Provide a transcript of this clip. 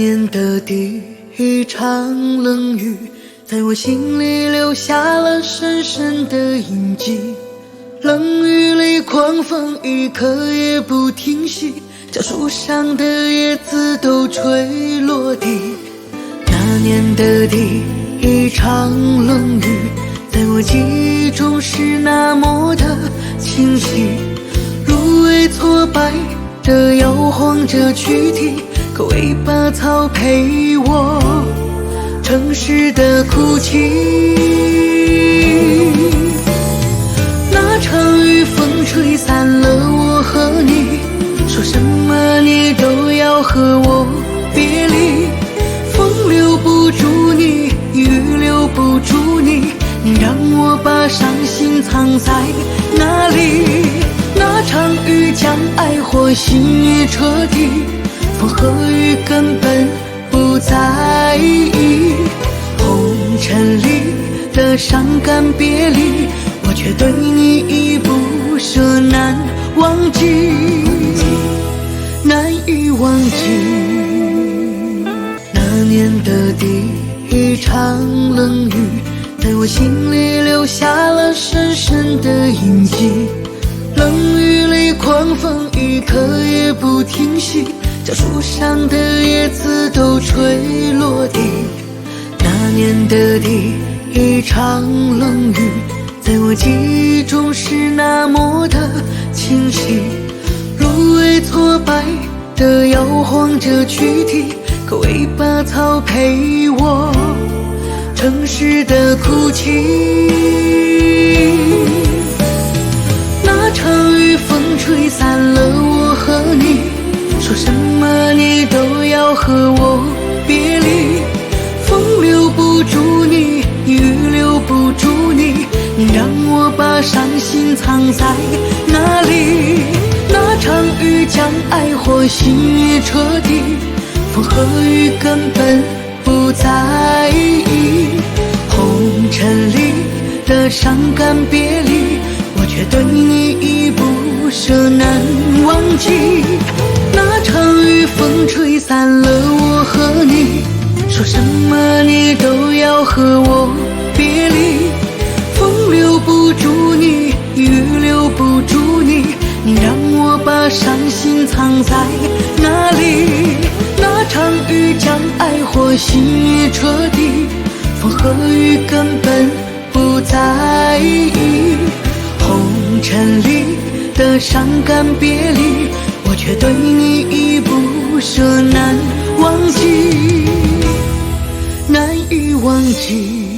年的第一场冷雨，在我心里留下了深深的印记。冷雨里狂风一刻也不停息，将树上的叶子都吹落地。那年的第一场冷雨，在我记忆中是那么的清晰。芦苇挫败着摇晃着躯体，可尾巴草陪我城市的哭泣。那场雨风吹散了我和你，说什么你都要和我别离。风留不住你，雨留不住你，你让我把伤心藏在哪里？那场雨将爱和心也彻底，风和雨根本不在意。红尘里的伤感别离，我却对你依不舍，难忘记，难以忘记。那年的第一场冷雨，在我心里留下了深深的印记。冷雨里狂风一刻也不停息，将树上的叶子都吹落地。那年的第一场冷雨，在我记忆中是那么的清晰。芦苇挫败的摇晃着躯体，可尾巴草陪我城市的哭泣。那场雨风吹散了我和你，说什么你都要和我别离。风留不住你，雨留不住你，你让我把伤心藏在哪里？那场雨将爱和心也彻底，风和雨根本不在意。红尘里的伤感别离，我却对你依不舍，难忘记。那场雨风吹散了我和你，说什么你都要和我别离。风留不住你，雨留不住你，你让我把伤心藏在哪里？那场雨将爱和心也彻底，风和雨根本不在意。红尘里的伤感别离，我却对你依不舍，难忘记，难以忘记。